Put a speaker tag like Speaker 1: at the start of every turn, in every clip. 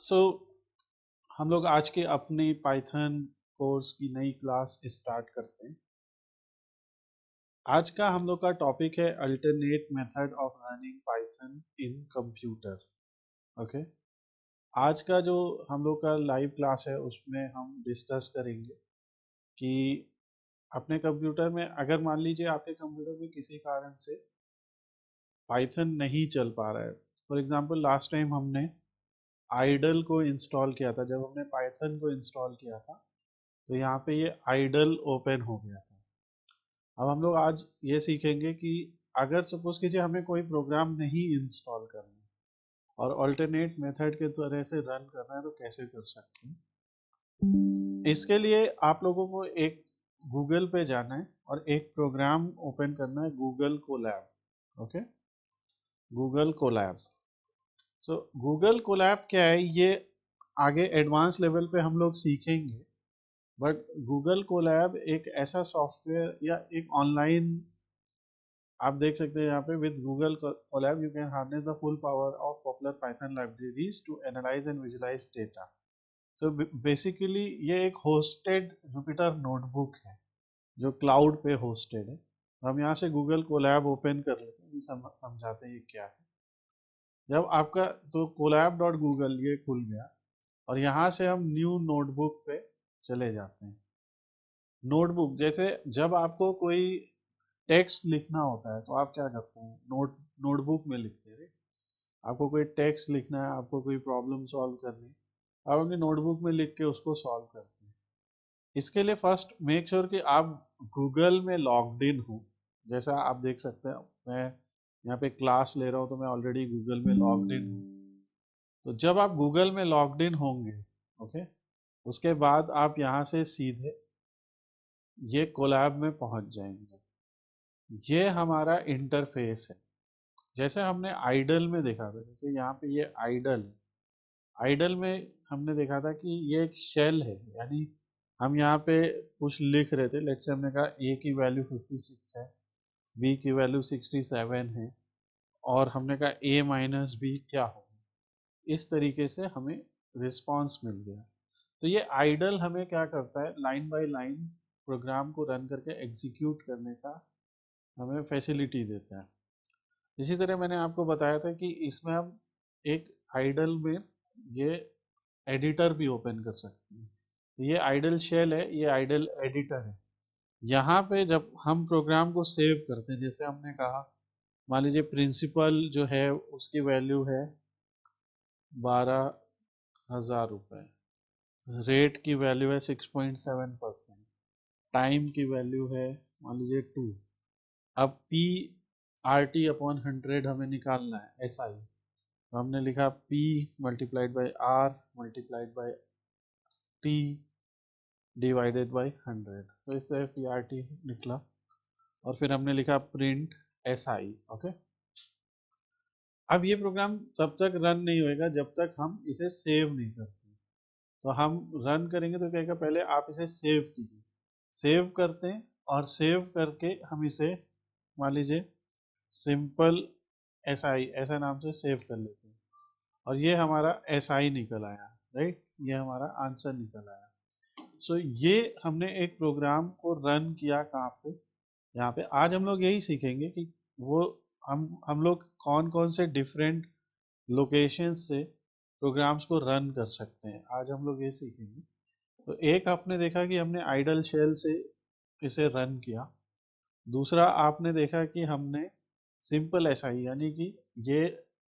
Speaker 1: सो हम लोग आज के अपने पाइथन कोर्स की नई क्लास स्टार्ट करते हैं। आज का हम लोग का टॉपिक है alternate method of running Python in computer. Okay, आज का जो हम लोग का लाइव क्लास है उसमें हम डिस्कस करेंगे कि अपने कंप्यूटर में अगर मान लीजिए आपके कंप्यूटर में किसी कारण से पाइथन नहीं चल पा रहा है। फॉर एग्जांपल लास्ट टाइम हमने आइडल को इंस्टॉल किया था। जब हमने पाइथन को इंस्टॉल किया था तो यहाँ पे ये आइडल ओपन हो गया था। अब हम लोग आज ये सीखेंगे कि अगर सपोज कीजिए हमें कोई प्रोग्राम नहीं इंस्टॉल करना है और अल्टरनेट मेथड के तरह से रन करना है तो कैसे कर सकते हैं। इसके लिए आप लोगों को एक गूगल पे जाना है और एक प्रोग्राम ओपन करना है, Google Colab. Okay, Google Colab. सो गूगल कोलैब क्या है ये आगे एडवांस लेवल पे हम लोग सीखेंगे। बट गूगल कोलैब एक ऐसा सॉफ्टवेयर या एक ऑनलाइन, आप देख सकते हैं यहाँ पे with Google Colab you can harness the full power of popular Python libraries to analyse and visualise data. So basically ये एक होस्टेड जुपिटर नोटबुक है जो क्लाउड पे होस्टेड है। तो हम यहाँ से गूगल कोलैब ओपन कर लेते हैं, समझाते हैं ये क्या है। जब आपका तो कोलैब डॉट गूगल ये खुल गया और यहाँ से हम न्यू नोटबुक पे चले जाते हैं। नोटबुक जैसे जब आपको कोई टेक्स्ट लिखना होता है तो आप क्या करते हैं, नोटबुक में लिखते हैं। आपको कोई टेक्स्ट लिखना है, आपको कोई प्रॉब्लम सॉल्व करनी है, आप अपनी नोटबुक में लिख के उसको सॉल्व करते हैं। इसके लिए फर्स्ट मेक श्योर कि आप गूगल में लॉग्ड इन हो। जैसा आप देख सकते हैं मैं यहाँ पे क्लास ले रहा हूँ तो मैं ऑलरेडी गूगल में लॉग्ड इन हूँ। तो जब आप गूगल में लॉग्ड इन होंगे, ओके, उसके बाद आप यहाँ से सीधे ये कोलैब में पहुंच जाएंगे। ये हमारा इंटरफेस है जैसे हमने आइडल में देखा था। जैसे यहाँ पे ये आइडल है, आइडल में हमने देखा था कि ये एक शेल है, यानी हम यहाँ पे कुछ लिख रहे थे। लेट्स से हमने कहा ए की वैल्यू 56 है, बी की वैल्यू 67 है और हमने कहा ए माइनस बी क्या होगा। इस तरीके से हमें रिस्पॉन्स मिल गया। तो ये आइडल हमें क्या करता है, लाइन बाय लाइन प्रोग्राम को रन करके एग्जीक्यूट करने का हमें फैसिलिटी देता है। इसी तरह मैंने आपको बताया था कि इसमें हम एक आइडल में ये एडिटर भी ओपन कर सकते हैं। ये आइडल शेल है, ये आइडल एडिटर है। यहाँ पे जब हम प्रोग्राम को सेव करते हैं, जैसे हमने कहा मान लीजिए प्रिंसिपल जो है उसकी वैल्यू है 12,000 रुपये, रेट की वैल्यू है 6.7%, टाइम की वैल्यू है मान लीजिए 2। अब पी आर टी अपॉन 100 हमें निकालना है ऐसा ही। तो हमने लिखा P multiplied by R multiplied by T divided by 100। तो इस तरह PRT निकला और फिर हमने लिखा प्रिंट SI। ओके, अब ये प्रोग्राम तब तक रन नहीं होएगा जब तक हम इसे सेव नहीं करते। तो हम रन करेंगे तो क्या कहेगा, पहले आप इसे सेव कीजिए। सेव करते हैं और सेव करके हम इसे मान लीजिए सिंपल SI ऐसा नाम से सेव कर लेते हैं और ये हमारा SI निकल आया। राइट, ये हमारा आंसर निकल आया। सो ये हमने एक प्रोग्राम को रन किया कहाँ पे, यहाँ पे। आज हम लोग यही सीखेंगे कि वो हम लोग कौन कौन से डिफरेंट लोकेशंस से प्रोग्राम्स को रन कर सकते हैं, आज हम लोग ये सीखेंगे। तो एक आपने देखा कि हमने आइडल शेल से इसे रन किया। दूसरा आपने देखा कि हमने सिंपल एसआई यानी कि ये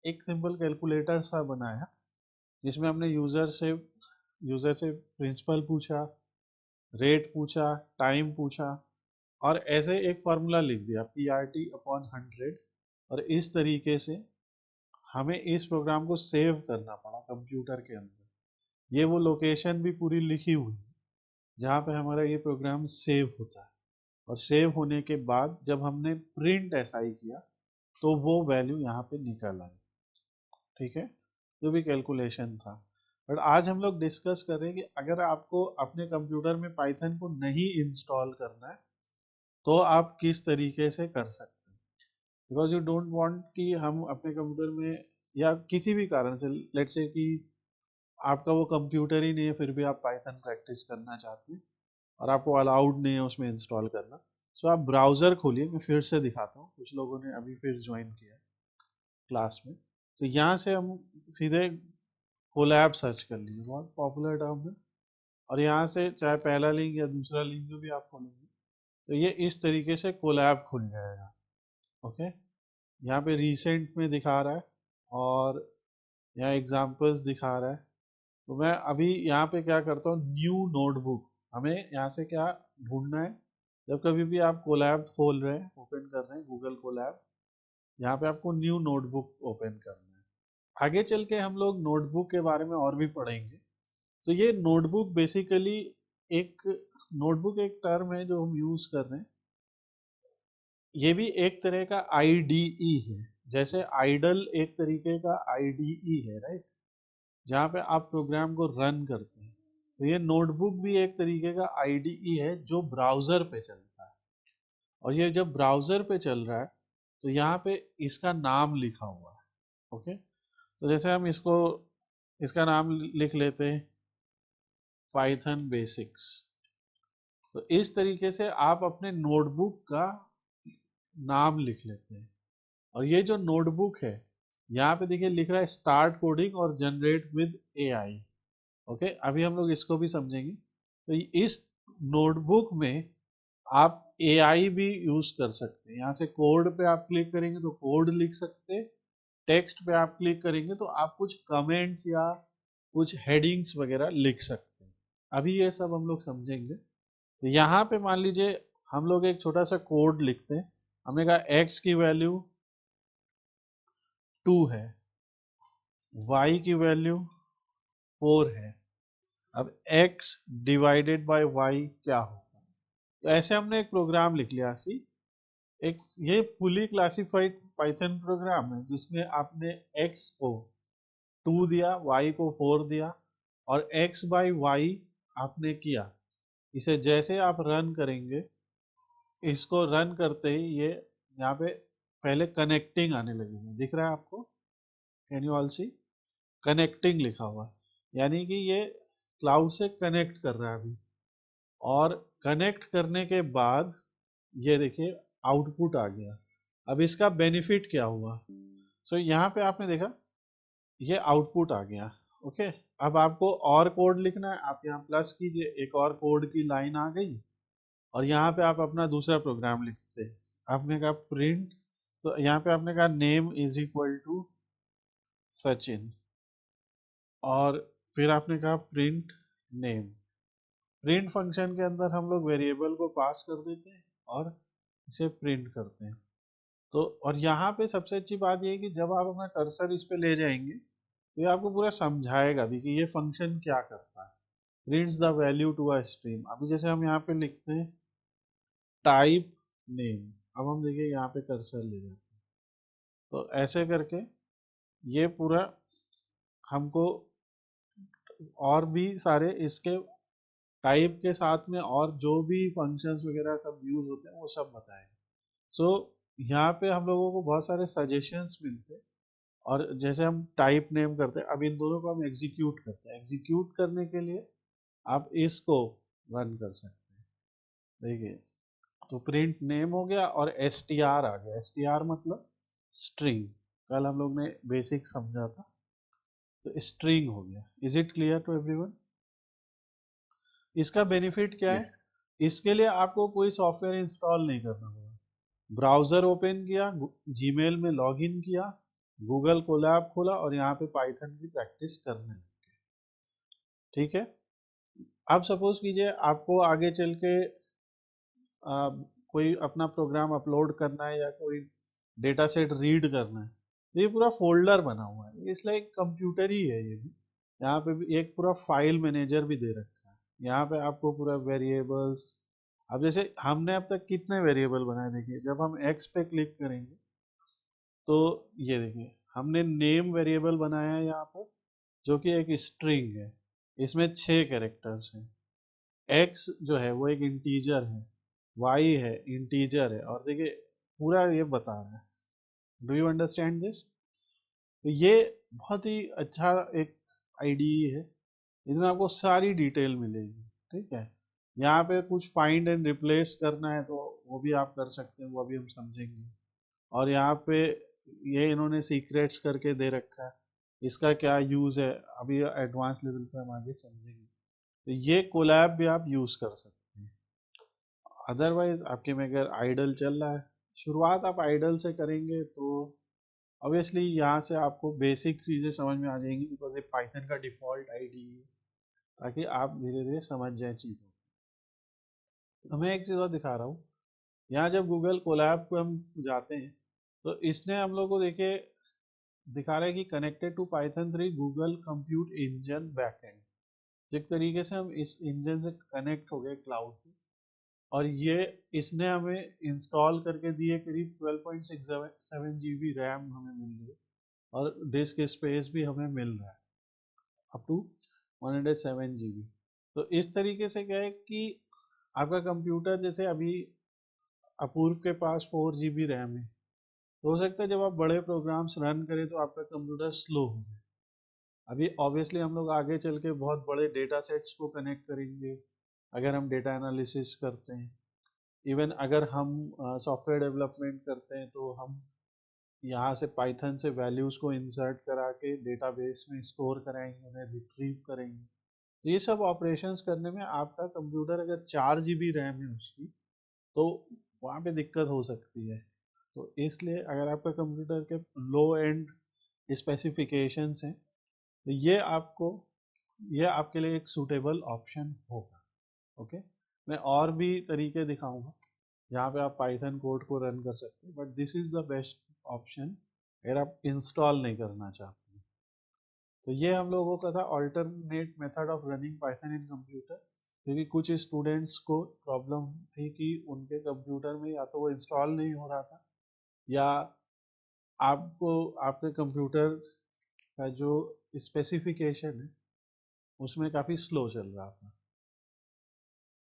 Speaker 1: एक सिंपल कैलकुलेटर सा बनाया जिसमें हमने यूजर से प्रिंसिपल पूछा, रेट पूछा, टाइम पूछा और ऐसे एक फार्मूला लिख दिया PRT अपॉन 100। और इस तरीके से हमें इस प्रोग्राम को सेव करना पड़ा कंप्यूटर के अंदर। ये वो लोकेशन भी पूरी लिखी हुई है जहाँ पे हमारा ये प्रोग्राम सेव होता है। और सेव होने के बाद जब हमने प्रिंट एसआई किया तो वो वैल्यू यहाँ पे निकल आई। ठीक है, जो भी कैलकुलेशन था। बट आज हम लोग डिस्कस कर रहे हैं कि अगर आपको अपने कंप्यूटर में पाइथन को नहीं इंस्टॉल करना है तो आप किस तरीके से कर सकते हैं। बिकॉज यू डोंट वांट कि हम अपने कंप्यूटर में या किसी भी कारण से लेट्स से कि आपका वो कंप्यूटर ही नहीं है फिर भी आप पाइथन प्रैक्टिस करना चाहते हैं और आपको अलाउड नहीं है उसमें इंस्टॉल करना, सो आप ब्राउज़र खोलिए। मैं फिर से दिखाता हूँ, कुछ लोगों ने अभी फिर ज्वाइन किया क्लास में। तो यहाँ से हम सीधे कोलैब सर्च कर लीजिए, बहुत पॉपुलर टर्म है। और यहाँ से चाहे पहला लिंक या दूसरा लिंक जो भी आप खोलेंगे तो ये इस तरीके से कोलैब खुल जाएगा। ओके, यहाँ पे रिसेंट में दिखा रहा है और यहाँ एग्जाम्पल्स दिखा रहा है। तो मैं अभी यहाँ पे क्या करता हूँ, न्यू नोटबुक, हमें यहाँ से क्या ढूंढना है। जब कभी भी आप कोलैब खोल रहे हैं, ओपन कर रहे हैं गूगल कोलैब, यहाँ पे आपको न्यू नोटबुक ओपन करना है। आगे चल के हम लोग नोटबुक के बारे में और भी पढ़ेंगे। तो ये नोटबुक बेसिकली एक नोटबुक एक टर्म है जो हम यूज कर रहे हैं। ये भी एक तरह का आईडीई है, जैसे आइडल एक तरीके का आईडीई है, राइट, जहाँ पे आप प्रोग्राम को रन करते हैं। तो ये नोटबुक भी एक तरीके का आईडीई है जो ब्राउजर पे चलता है। और ये जब ब्राउजर पे चल रहा है तो यहाँ पे इसका नाम लिखा हुआ है। ओके, तो जैसे हम इसको, इसका नाम लिख लेते हैं पाइथन बेसिक्स। तो इस तरीके से आप अपने नोटबुक का नाम लिख लेते हैं। और ये जो नोटबुक है यहाँ पे देखिए लिख रहा है स्टार्ट कोडिंग और जनरेट विद एआई। ओके, अभी हम लोग इसको भी समझेंगे। तो इस नोटबुक में आप एआई भी यूज कर सकते हैं। यहाँ से कोड पे आप क्लिक करेंगे तो कोड लिख सकते हैं, टेक्स्ट पे आप क्लिक करेंगे तो आप कुछ कमेंट्स या कुछ हेडिंग्स वगैरह लिख सकते हैं। अभी ये सब हम लोग समझेंगे। तो यहाँ पे मान लीजिए हम लोग एक छोटा सा कोड लिखते हैं। हमने कहा x की वैल्यू 2 है, y की वैल्यू 4 है। अब x डिवाइडेड बाय y क्या होगा। तो ऐसे हमने एक प्रोग्राम लिख लिया। सी एक ये फुली क्लासिफाइड पाइथन प्रोग्राम है जिसमें आपने x को 2 दिया, y को 4 दिया और x बाई y आपने किया। इसे जैसे आप रन करेंगे, इसको रन करते ही ये यहाँ पे पहले कनेक्टिंग आने लगेगी, दिख रहा है आपको, can you all see, connecting लिखा हुआ है। यानी कि ये क्लाउड से कनेक्ट कर रहा है अभी। और कनेक्ट करने के बाद ये देखिए आउटपुट आ गया। अब इसका बेनिफिट क्या हुआ, सो यहाँ पे आपने देखा ये आउटपुट आ गया। ओके, अब आपको और कोड लिखना है, आप यहाँ प्लस कीजिए, एक और कोड की लाइन आ गई और यहाँ पे आप अपना दूसरा प्रोग्राम लिखते हैं। आपने कहा प्रिंट, तो यहाँ पे आपने कहा name is equal to Sachin और फिर आपने कहा प्रिंट नेम। प्रिंट फंक्शन के अंदर हम लोग वेरिएबल को पास कर देते हैं और इसे प्रिंट करते हैं। तो और यहाँ पे सबसे अच्छी बात ये है कि जब आप अपना कर्सर इस पे ले जाएंगे तो ये आपको पूरा समझाएगा भी कि ये फंक्शन क्या करता है। Prints the value to a stream. अभी जैसे हम यहाँ पे लिखते हैं टाइप नेम, अब हम देखिए यहाँ पे कर्सर ले जाते हैं तो ऐसे करके ये पूरा हमको और भी सारे इसके टाइप के साथ में और जो भी फंक्शंस वगैरह सब यूज होते हैं वो सब बताएंगे। सो यहाँ पे हम लोगों को बहुत सारे सजेशंस मिलते हैं। और जैसे हम टाइप नेम करते हैं, अब इन दोनों को हम एग्जीक्यूट करते हैं। एग्जीक्यूट करने के लिए आप इसको रन कर सकते हैं। देखिए, तो प्रिंट नेम हो गया और str आ गया। str मतलब स्ट्रिंग, कल हम लोग ने बेसिक समझा था। तो स्ट्रिंग हो गया। Is it clear to everyone. इसका बेनिफिट क्या है,
Speaker 2: यस।
Speaker 1: इसके लिए आपको कोई सॉफ्टवेयर इंस्टॉल नहीं करना होगा। ब्राउजर ओपन किया, जीमेल में लॉगिन किया, गूगल कोलैब खोला और यहाँ पे पाइथन की प्रैक्टिस करने लगे। ठीक है, अब सपोज कीजिए आपको आगे चल के कोई अपना प्रोग्राम अपलोड करना है या कोई डेटा सेट रीड करना है। तो ये पूरा फोल्डर बना हुआ है, इसलिए एक कंप्यूटर ही है ये भी। यहाँ पे भी एक पूरा फाइल मैनेजर भी दे रखा है। यहाँ पे आपको पूरा वेरिएबल्स, अब जैसे हमने अब तक कितने वेरिएबल बनाए देखिए, जब हम एक्स पे क्लिक करेंगे तो ये देखिए हमने नेम वेरिएबल बनाया है यहाँ पर, जो कि एक स्ट्रिंग है। इसमें 6 कैरेक्टर्स हैं। एक्स जो है वो एक इंटीजर है, वाई है इंटीजर है, और देखिए पूरा ये बता रहा है। Do you understand this. तो ये बहुत ही अच्छा एक IDE है, इसमें आपको सारी डिटेल मिलेगी। ठीक है, यहाँ पे कुछ फाइंड एंड रिप्लेस करना है तो वो भी आप कर सकते हैं, वो अभी हम समझेंगे। और यहाँ पे ये इन्होंने सीक्रेट्स करके दे रखा है, इसका क्या यूज है अभी एडवांस लेवल पे हम आगे समझेंगे। तो ये कोलैब भी आप यूज कर सकते हैं। अदरवाइज आपके में अगर आइडल चल रहा है, शुरुआत आप आइडल से करेंगे तो ऑब्वियसली यहाँ से आपको बेसिक चीजें समझ में आ जाएंगी, बिकॉज ये पाइथन का डिफॉल्ट आईडी है, ताकि आप धीरे धीरे समझ जाए चीजों को। तो मैं एक चीज और दिखा रहा हूँ, यहाँ जब गूगल कोलैब पे हम जाते हैं तो इसने हम लोग को देखिए दिखा रहा है कि connected to Python 3 Google compute engine backend. एक तरीके से हम इस इंजन से कनेक्ट हो गए क्लाउड पे, और ये इसने हमें इंस्टॉल करके दिए करीब 12.67 GB रैम हमें मिल रही है, और डिस्क स्पेस भी हमें मिल रहा है अप टू 107 GB। तो इस तरीके से क्या है कि आपका कंप्यूटर, जैसे अभी अपूर्व के पास 4 GB रैम है, तो हो सकता है जब आप बड़े प्रोग्राम्स रन करें तो आपका कंप्यूटर स्लो हो जाए। अभी ऑब्वियसली हम लोग आगे चल के बहुत बड़े डेटा सेट्स को कनेक्ट करेंगे अगर हम डेटा एनालिसिस करते हैं। इवन अगर हम सॉफ्टवेयर डेवलपमेंट करते हैं तो हम यहाँ से पाइथन से वैल्यूज को इंसर्ट करा के डेटाबेस में स्टोर कराएंगे, उन्हें रिट्रीव करेंगे। तो ये सब ऑपरेशंस करने में आपका कंप्यूटर अगर 4 GB रैम है उसकी, तो वहाँ पे दिक्कत हो सकती है। तो इसलिए अगर आपका कंप्यूटर के लो एंड स्पेसिफिकेशंस हैं तो ये आपके लिए एक सूटेबल ऑप्शन होगा। ओके, मैं और भी तरीके दिखाऊंगा जहाँ पे आप पाइथन कोड को रन कर सकते हैं, but this is the best option अगर आप इंस्टॉल नहीं करना चाहते हैं। तो ये हम लोगों का था alternate method of running Python in computer, क्योंकि कुछ स्टूडेंट्स को प्रॉब्लम थी कि उनके कंप्यूटर में या तो वो इंस्टॉल नहीं हो रहा था, या आपको आपके कंप्यूटर का जो स्पेसिफिकेशन है उसमें काफ़ी स्लो चल रहा था।